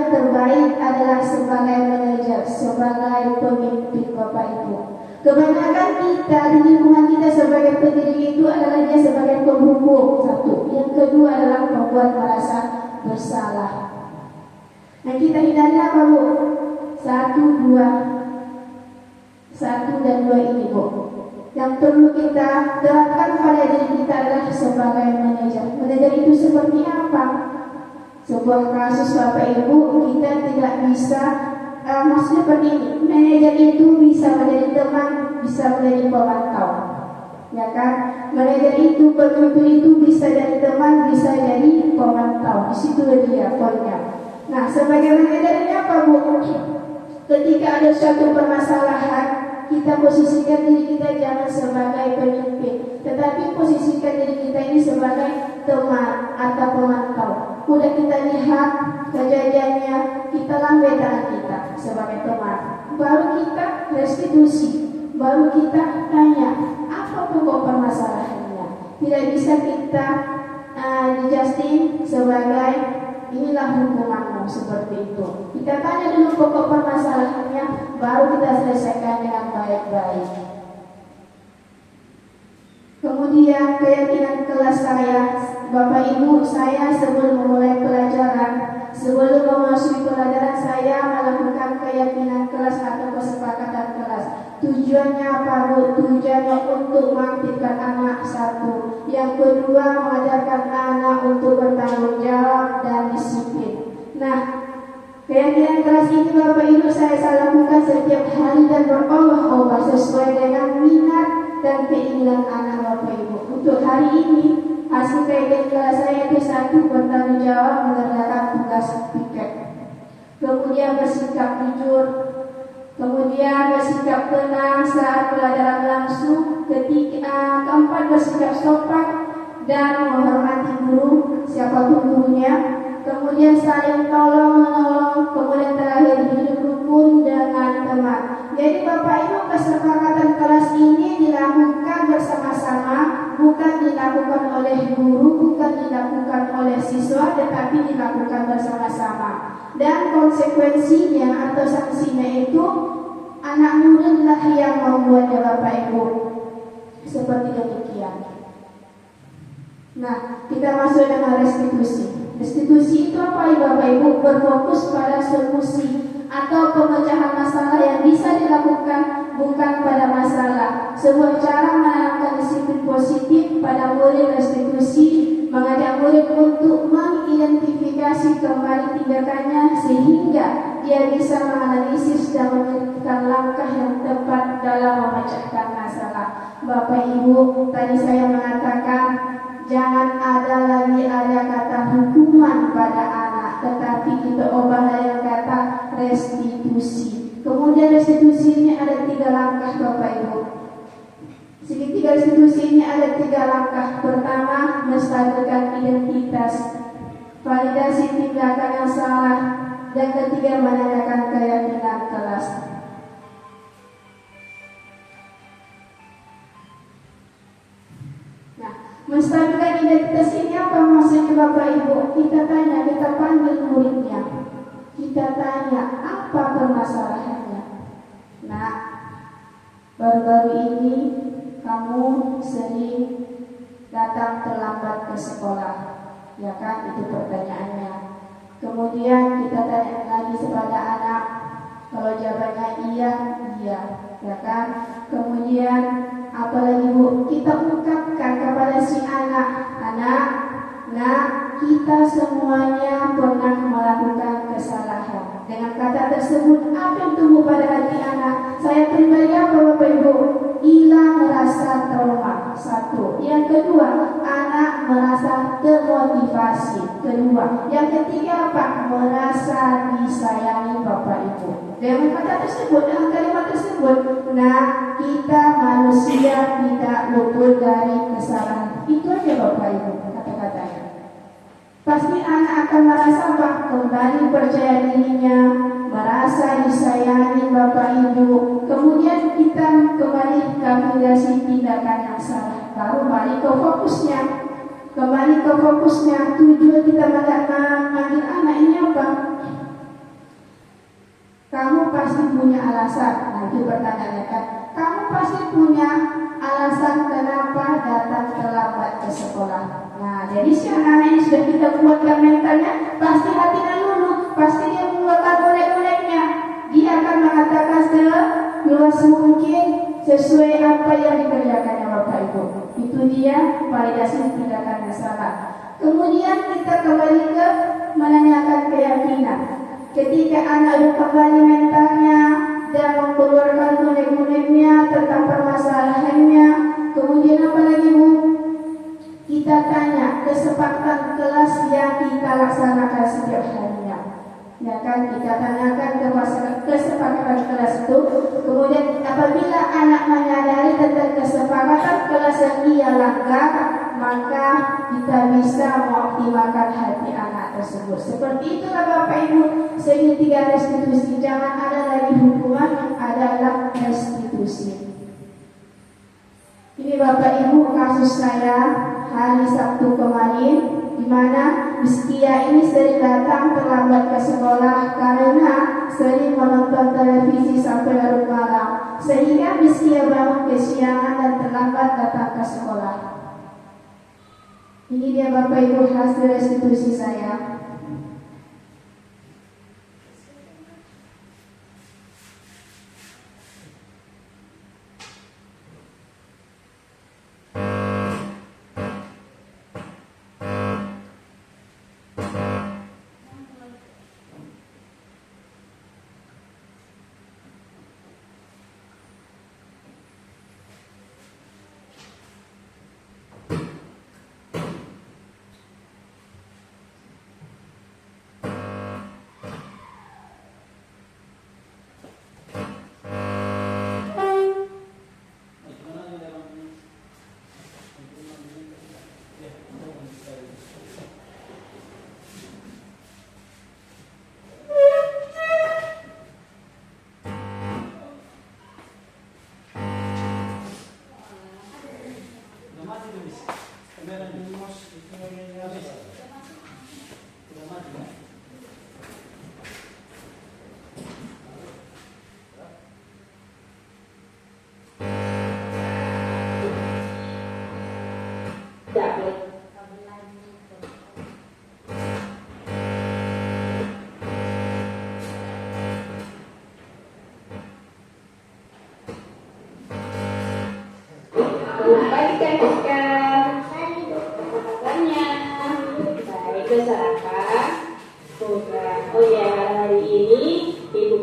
Speaker 3: terbaik adalah sebagai manajer, sebagai pemimpin Bapak Ibu. Kebanyakan kita di lingkungan kita sebagai pendidik itu adalah dia sebagai penghukum, satu. Yang kedua adalah membuat merasa bersalah. Nah, kita hindari apa Bu? 1, 2 ini Bu. Yang perlu kita terapkan pada diri kita adalah sebagai manajer. Manajer itu seperti apa? Sebuah kasus Bapak Ibu, kita tidak bisa maksudnya seperti ini. Manajer itu bisa menjadi teman, bisa menjadi pemantau, ya kan? Manajer itu, pemimpin itu bisa jadi teman, bisa jadi pemantau. Di situ dia poinnya. Nah, sebagai manajer ini apa Bu? Ketika ada suatu permasalahan, kita posisikan diri kita jangan sebagai pemimpin, tetapi posisikan diri kita ini sebagai teman atau pemantau. Udah kita lihat kejadiannya, kita lambai tangan kita sebagai teman. Baru kita restitusi, baru kita tanya apa pokok permasalahannya. Tidak bisa kita dijustin sebagai inilah hukumanmu seperti itu. Kita tanya dulu pokok permasalahannya, baru kita selesaikan dengan baik-baik. Kemudian keyakinan kelas saya, Bapak Ibu, saya sebelum memulai pelajaran Sebelum memasuki pelajaran saya melakukan keyakinan kelas atau kesepakatan kelas. Tujuannya apa, Bu? Tujuannya untuk mengaktifkan anak satu. Yang kedua, mengajarkan anak untuk bertanggung jawab dan disiplin. Nah, keyakinan kelas ini Bapak Ibu saya lakukan setiap hari dan berolah-olah sesuai dengan minat dan keinginan anak Bapak Ibu. Untuk hari ini hasil keyakinan kelas saya itu satu, bertanggung jawab mengerjakan tugas piket. Kemudian bersikap jujur. Kemudian bersikap tenang saat pelajaran langsung. Keempat, bersikap sopan dan menghormati guru siapapun gurunya. Kemudian saling tolong menolong. Kemudian terakhir hidup rukun dengan teman. Jadi Bapak Ibu, kesepakatan kelas ini dilakukan bersama-sama, bukan dilakukan oleh guru, bukan dilakukan oleh siswa, tetapi dilakukan bersama-sama. Dan konsekuensinya atau sanksinya itu anak muridlah yang membuatnya Bapak Ibu. Seperti demikian. Nah, kita masuk dengan restitusi. Restitusi itu apa ya Bapak Ibu? Berfokus pada solusi atau pemecahan masalah yang bisa dilakukan, bukan pada masalah. Sebuah cara menanamkan disiplin positif pada murid. Restitusi mengajak murid untuk mengidentifikasi kembali tindakannya sehingga dia bisa menganalisis dan menentukan langkah yang tepat dalam memecahkan masalah. Bapak Ibu, tadi saya mengatakan jangan ada kata hukuman pada anak, tetapi kita ubah dengan kata restitusi. Kemudian restitusi ini ada 3 langkah Bapak Ibu. Segitiga restitusi ini ada 3 langkah. Pertama, menstabilkan identitas, validasi tindakan yang salah, dan ketiga, menanyakan keyakinan kelas. Nah, menstabilkan identitas ini apa maksudnya Bapak Ibu? Kita tanya, kita panggil muridnya, kita tanya apa permasalahannya. Nah, baru-baru ini kamu sering datang terlambat ke sekolah, ya kan? Itu pertanyaannya. Kemudian kita tanya lagi kepada anak, kalau jawabannya iya, ya kan? Kemudian apalagi Bu, kita ungkapkan kepada si anak, kita semuanya pernah melakukan kesalahan. Dengan kata tersebut, apa yang tumbuh pada hati anak? Saya pribadi apa Bapak Ibu? Hilang rasa trauma. 1. Yang kedua, anak merasa termotivasi. Kedua, yang ketiga apa? Merasa disayangi Bapak Ibu. Dengan kata tersebut, dengan kalimat tersebut, nah kita manusia tidak luput dari kesalahan. Itu aja Bapak Ibu kata-katanya. Pasti anak akan merasa apa? Kembali percaya dirinya, merasa disayangi Bapak Ibu. Kemudian kita kembali validasi tindakan yang salah. Baru balik ke fokusnya. Kembali ke fokusnya. Tujuan kita memanggil anak ini apa? Kamu pasti punya alasan. Nah, itu pertanyaannya kan. Kamu pasti punya alasan kenapa datang terlambat ke sekolah. Nah, jadi si anak ini sudah kita kuatkan mentalnya, pasti hatinya luluh, pasti dia mengeluarkan oleh-olehnya. Dia akan mengatakan seluas mungkin sesuai apa yang dikerjakannya Bapak Ibu. Itu dia validasi tindakan yang salah. Kemudian kita kembali ke menanyakan keyakinan. Ketika anak kembali mentalnya dan mengeluarkan unek-uneknya tentang permasalahannya, kemudian apa lagi Bu? Kita tanya kesepakatan kelas yang kita laksanakan setiap harinya. Ya kan, kita tanyakan kesepakatan kelas itu. Kemudian apabila anak menyadari tentang kesepakatan kelas yang ia langgar, maka kita bisa mengoptimalkan hati anak tersebut. Seperti itulah Bapak Ibu, segitiga restitusi. Jangan ada lagi hukuman, adalah restitusi. Ini Bapak Ibu kasus saya hari Sabtu kemarin, di mana Miskia ini sering datang terlambat ke sekolah karena sering menonton televisi sampai larut malam, sehingga Miskia bangun kesiangan dan terlambat datang ke sekolah. Ini dia Bapak Ibu hasil restitusi saya.
Speaker 5: mati tulis. Kamera di mos itu habis. Sudah mati ya.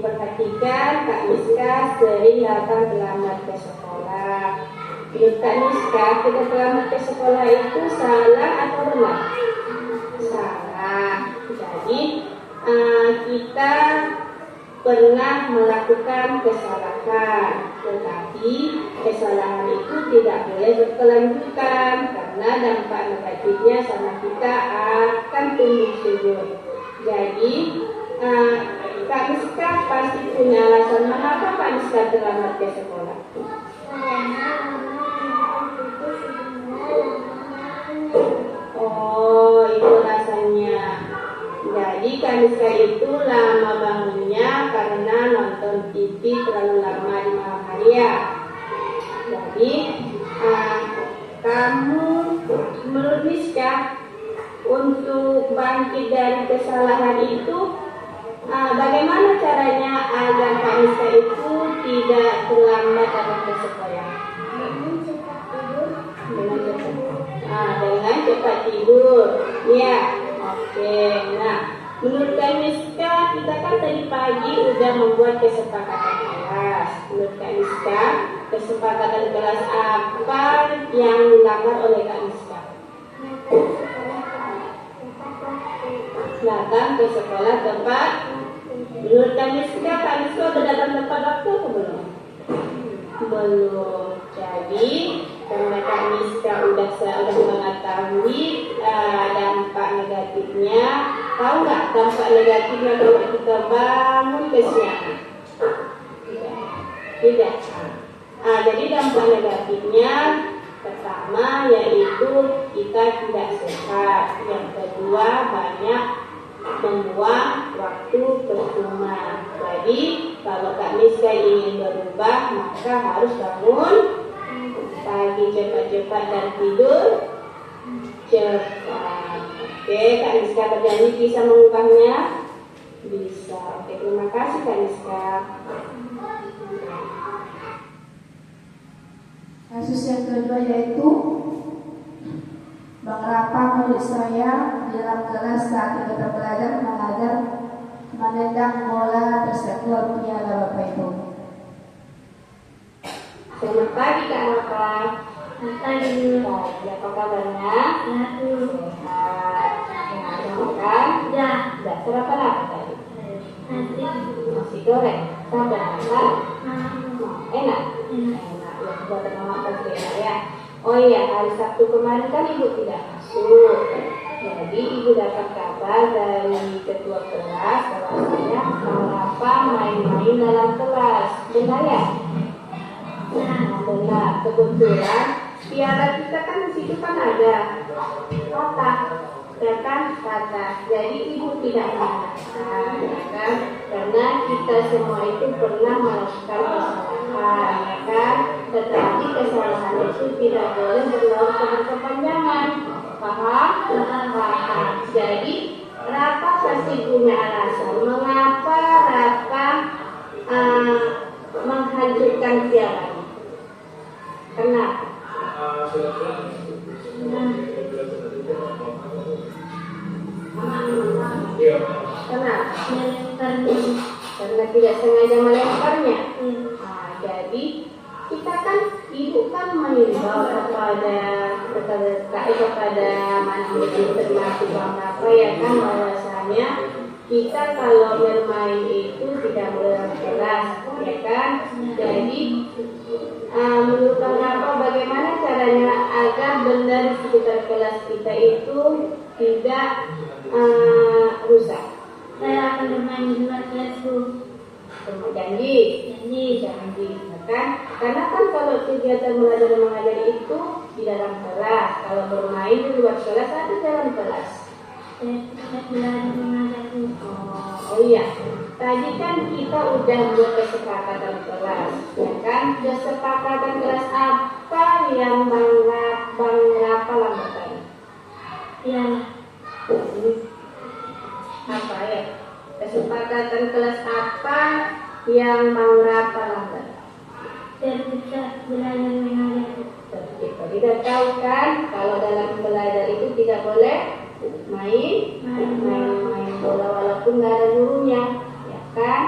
Speaker 6: Perhatikan Kak Miska sering datang terlambat ke sekolah. Menurut Kak Miska, kita terlambat ke sekolah itu salah atau benar? Salah. Jadi kita pernah melakukan kesalahan, tetapi kesalahan itu tidak boleh berkelanjutan karena dampak negatifnya sama kita akan tumbuh subur. Jadi Kak Miska pasti punya alasan mengapa Kak Miska terlambat ke sekolah. Oh, itu alasannya. Jadi Kak Miska itu lama bangunnya karena nonton TV terlalu lama di malam hari ya. Jadi kamu menurut Miska untuk bangkit dari kesalahan itu, bagaimana caranya agar Kak Miska itu tidak terlambat datang ke sekolah? Dengan cepat tidur. Ya, oke. Nah, menurut Kak Miska, kita kan tadi pagi udah membuat kesepakatan kelas. Menurut Kak Miska, kesepakatan kelas apa yang dilanggar oleh Kak Miska? Datang ke sekolah tepat. Menurut Kak Miska sudah datang tepat waktu atau belum? Belum. Jadi karena Kak Miska udah mengetahui dampak negatifnya, tahu nggak dampak negatifnya kalau kita bangun kesiangan? Tidak. Jadi dampak negatifnya pertama yaitu kita tidak sehat. Yang kedua banyak membuang waktu percuma. Jadi kalau Kak Miska ingin berubah maka harus bangun pagi cepat-cepat dan tidur cepat. Oke, Kak Miska berjanji bisa mengubahnya? Bisa. Oke, terima kasih Kak Miska.
Speaker 3: Kasus yang kedua yaitu Bang Rapa murid saya di dalam kelas saat kita belajar mengajar menendang bola tersenggol piala Bapak Ibu.
Speaker 6: Selamat pagi Kak Rapa. Selamat pagi. Apa kabarnya? Sehat. Ada makan? Ya. Sudah berapa lama tadi? Nasi goreng. Sampai makan? Enak. Enak. Ya sudah terima kasih ya. Oh iya, hari Sabtu kemarin kan Ibu tidak masuk. Jadi Ibu dapat kabar dari ketua kelas bahwasanya Rapa main-main dalam kelas. Benar ya? Nah, benar. Kebetulan piala kita kan di situ kan ada kotak, ya kan, kotak. Jadi Ibu tidak mengatakan, ya kan? Karena kita semua itu pernah melakukan kesalahan, ya kan? Tetapi kesalahan itu tidak boleh berlalu berkepanjangan. Paham? Paham. Jadi Rapa pasti punya alasan mengapa Rapa menghancurkan piala. Kenapa? Kenapa? Karena tidak sengaja melemparnya. Jadi kita kan, Ibu kan mengimbau kepada manusia termasuk Bang Rapa ya kan, bahwasanya kita kalau bermain itu tidak boleh keras, ya kan? Jadi menurut Bang Rapa bagaimana caranya agar benda di sekitar kelas kita itu tidak rusak? Saya akan bermain di luar kelasku. Janji, kan? Karena kan kalau kegiatan belajar dan mengajar itu di dalam kelas. Kalau bermain di luar kelas atau dalam kelas? Oh iya, tadi kan kita udah buat kesepakatan kelas, ya kan? Kesepakatan kelas apa yang Bang Rafa lambatan? Ya. Apa ya? Kesepakatan kelas apa yang Bang Rafa lambat? Terpisah belajar mengajar. Kita tidak tahu kan kalau dalam belajar itu tidak boleh main bola walaupun nggak ada gurunya, ya kan?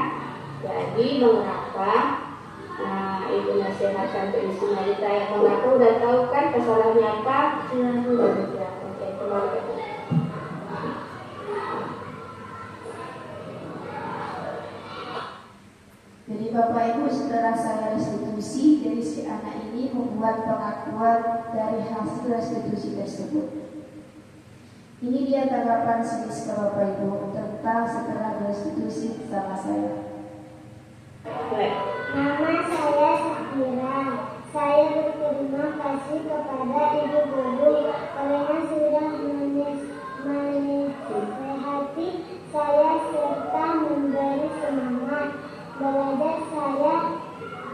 Speaker 6: Jadi Bang Rafa, ibu nasihatkan prinsipnya ditanya. Bang Rafa udah tahu kan kesalahannya apa? Ya, oke, kembali ke
Speaker 3: Jadi Bapak Ibu, setelah saya restitusi, jadi si anak ini membuat pengakuan dari hasil restitusi tersebut. Ini dia tanggapan si Bapak Ibu tentang setelah restitusi sama saya.
Speaker 7: Nama saya Sakira. Saya berterima kasih kepada Ibu Guru karena sudah menasihati saya serta memberi semangat belajar saya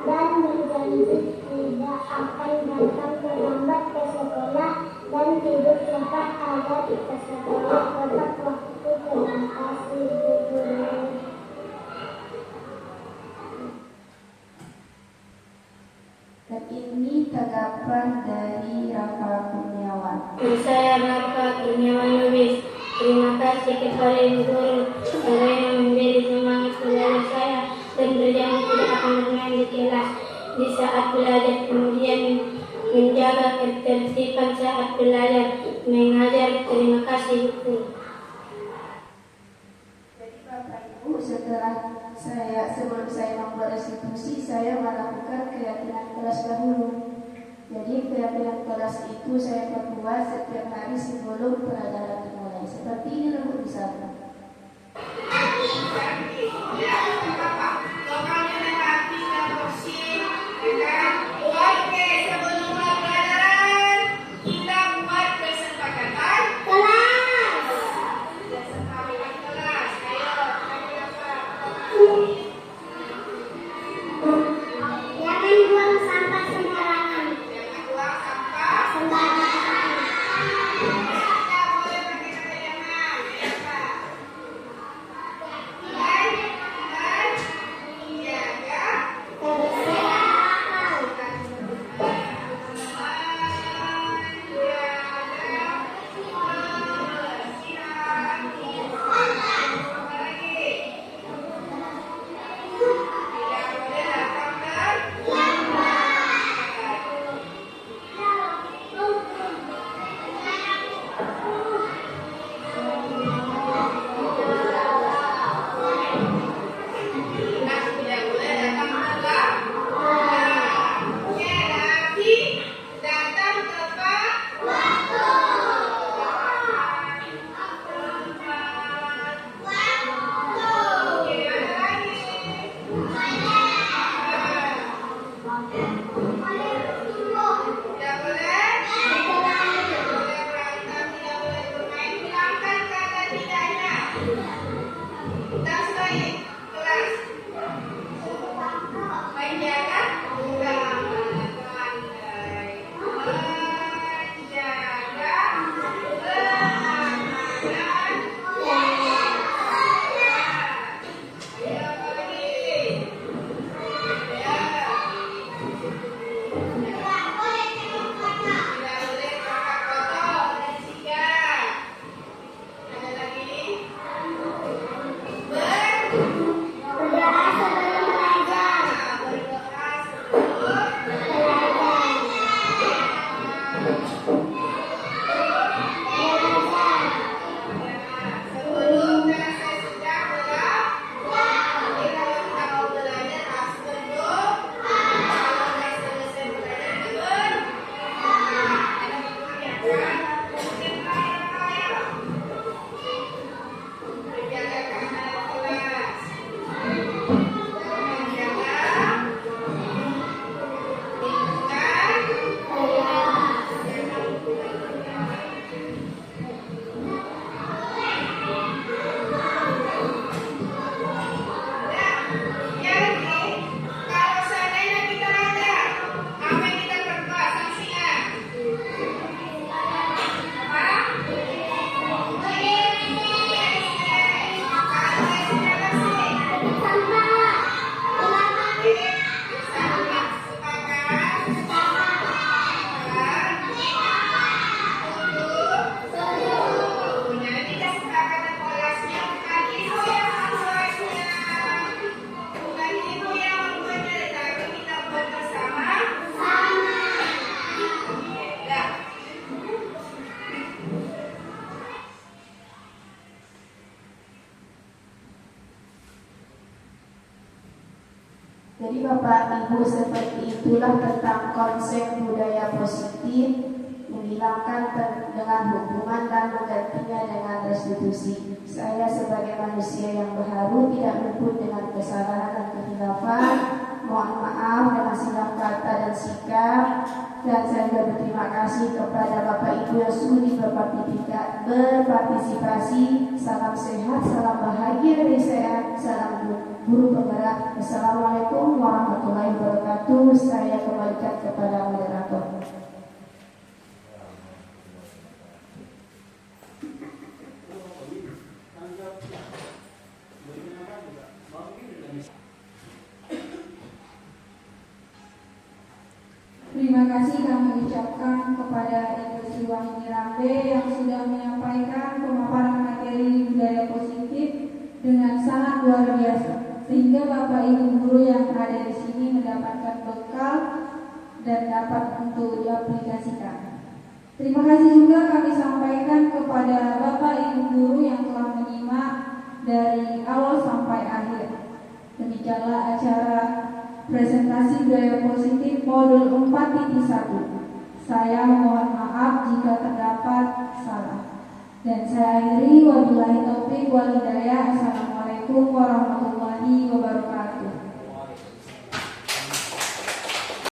Speaker 7: dan berjanji tidak akan datang terlambat ke sekolah dan tidur cepat agar ke sekolah tepat waktu. Terima kasih Bu Guru.
Speaker 3: Dan ini tanggapan dari Rafa Kurniawan.
Speaker 7: Saya Rafa Kurniawan Lubis. Terima kasih kepada Ibu Guru karena yang menjadi semangat belajar saya dan berjanji tidak akan bermain di kelas di saat belajar, kemudian menjaga ketertiban saat belajar mengajar. Terima kasih Bu Guru.
Speaker 3: Jadi Bapak Ibu, sebelum saya membuat restitusi, saya melakukan keyakinan kelas dahulu. Jadi keyakinan kelas itu saya perbuat setiap hari sebelum pelajaran dimulai. Seperti ini loh di sana.
Speaker 7: Jangan buang sampah sembarangan.
Speaker 3: Jadi Bapak Ibu, seperti itulah tentang konsep budaya positif, menghilangkan dengan hukuman dan menggantinya dengan restitusi. Saya sebagai manusia yang baharu tidak luput dengan kesalahan dan kehilafan. Mohon maaf dengan silap kata dan sikap. Dan saya juga berterima kasih kepada Bapak Ibu yang sudi berpartisipasi. Salam sehat, salam bahagia dari saya. Salam guru penggerak. Assalamualaikum warahmatullahi wabarakatuh. Saya kembalikan kepada moderator.
Speaker 1: Terima kasih kami ucapkan kepada Ibu Sri Wahyuni Rambe yang sudah menyampaikan pemaparan materi budaya positif dengan sangat luar biasa, sehingga Bapak Ibu guru yang ada di sini mendapatkan bekal dan dapat untuk diaplikasikan. Terima kasih juga kami sampaikan kepada Bapak Ibu guru yang telah menyimak dari awal sampai akhir. Demikianlah acara presentasi budaya positif modul 4.1. Saya mohon maaf jika terdapat salah. Dan saya akhiri, wabillahi taufiq wal hidayah. Assalamualaikum warahmatullahi wabarakatuh.